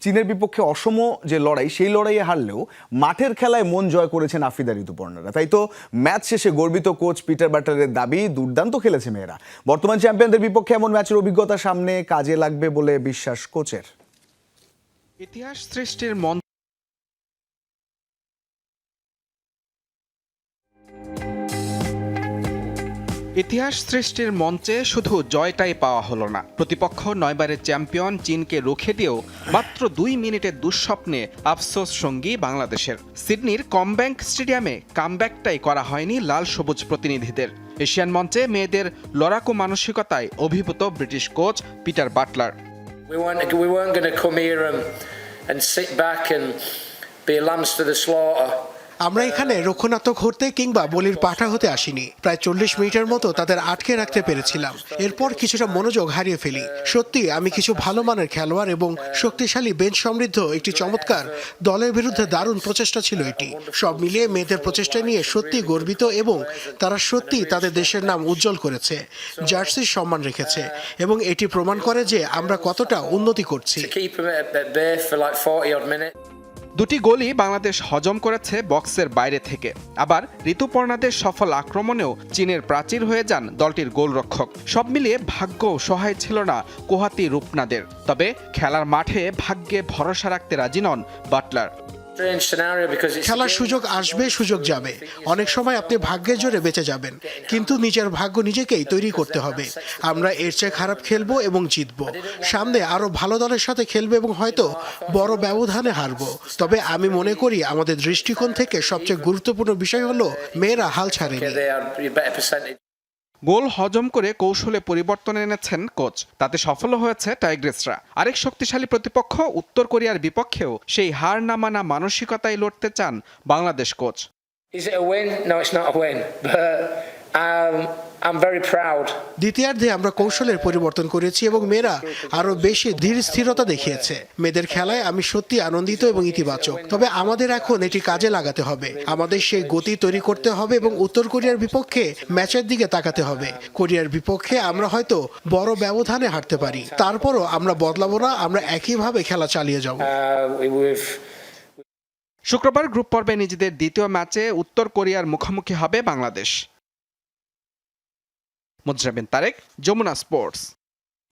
চীনের বিপক্ষে অসম যে লড়াই, সেই লড়াইয়ে হারলেও মাঠের খেলায় মন জয় করেছেন আফ্রিদা ঋতুপর্ণারা। তাই তো ম্যাচ শেষে গর্বিত কোচ পিটার বাটলারের দাবি, দুর্দান্ত খেলেছে মেয়েরা। বর্তমান চ্যাম্পিয়নদের বিপক্ষে এমন ম্যাচের অভিজ্ঞতা সামনে কাজে লাগবে বলে বিশ্বাস কোচের। ইতিহাস সৃষ্টির মঞ্চ ইতিহাস সৃষ্টির মঞ্চে শুধু জয়টাই পাওয়া হলো না, প্রতিপক্ষ 9 বারের চ্যাম্পিয়ন চীনকে রুখে দিয়েও মাত্র 2 মিনিটের দুঃস্বপ্নে আফসোস সঙ্গী বাংলাদেশের। সিডনির কমব্যাংক স্টেডিয়ামে কামব্যাকটাই করা হয়নি লাল সবুজ প্রতিনিধিদের। এশিয়ান মঞ্চে মেয়েদের লড়াকু মানসিকতায় অভিভূত British coach Peter Butler. We weren't going to come here and sit back and be lambs to the slaughter. আমরা এখানে রক্ষণাত্মক হতে কিংবা বলির পাঠা হতে আসিনি। প্রায় 40 মিনিটের মতো তাদের আটকে রাখতে পেরেছিলাম। এরপর কিছুটা মনোযোগ হারিয়ে ফেলি। সত্যি আমি কিছু ভালো মানের খেলোয়াড় এবং শক্তিশালী বেঞ্চ সমৃদ্ধ একটি চমৎকার দলের বিরুদ্ধে দারুণ প্রচেষ্টা ছিল এটি। সব মিলিয়ে মেয়েদের প্রচেষ্টা নিয়ে সত্যি গর্বিত এবং তারা সত্যি তাদের দেশের নাম উজ্জ্বল করেছে, জার্সির সম্মান রেখেছে এবং এটি প্রমাণ করে যে আমরা কতটা উন্নতি করছি। দুটি গোলই বাংলাদেশ হজম করেছে বক্সের বাইরে থেকে। আবার ঋতুপর্ণাদের সফল আক্রমণেও চীনের প্রাচীর হয়ে যান দলটির গোলরক্ষক। সব মিলিয়ে ভাগ্য সহায় ছিল না কোহাতি রূপনাদের। তবে খেলার মাঠে ভাগ্যে ভরসা রাখতে রাজি নন বাটলার। খেলার সুযোগ আসবে, সুযোগ যাবে। অনেক সময় আপনি ভাগ্যের জোরে বেঁচে যাবেন, কিন্তু নিজের ভাগ্য নিজেকেই তৈরি করতে হবে। আমরা এর চেয়ে খারাপ খেলবো এবং জিতবো। সামনে আরো ভালো দলের সাথে খেলবো এবং হয়তো বড় ব্যবধানে হারবো। তবে আমি মনে করি আমাদের দৃষ্টিকোণ থেকে সবচেয়ে গুরুত্বপূর্ণ বিষয় হলো মেয়েরা হাল ছাড়েনি। গোল হজম করে কৌশলে পরিবর্তন এনেছেন কোচ, তাতে সফল হয়েছে টাইগ্রেসরা। আরেক শক্তিশালী প্রতিপক্ষ উত্তর কোরিয়ার বিপক্ষেও সেই হার না মানা মানসিকতায় লড়তে চান বাংলাদেশ কোচ। দ্বিতীয়ার্ধে আমরা কৌশলের পরিবর্তন করেছি এবং মেয়েরা আরো বেশি ধীর স্থিরতা দেখিয়েছে। মেয়েদের খেলায় আমি সত্যি আনন্দিত এবং ইতিবাচক। তবে আমাদের এখন এটি কাজে লাগাতে হবে। আমাদের সেই গতি তৈরি করতে হবে এবং উত্তর কোরিয়ার বিপক্ষে ম্যাচের দিকে তাকাতে হবে। কোরিয়ার বিপক্ষে আমরা হয়তো বড় ব্যবধানে হারতে পারি, তারপরও আমরা বদলাবো না, আমরা একইভাবে খেলা চালিয়ে যাব। শুক্রবার গ্রুপ পর্বে নিজেদের দ্বিতীয় ম্যাচে উত্তর কোরিয়ার মুখোমুখি হবে বাংলাদেশ। মুজরাবিন তারেক, যমুনা স্পোর্টস।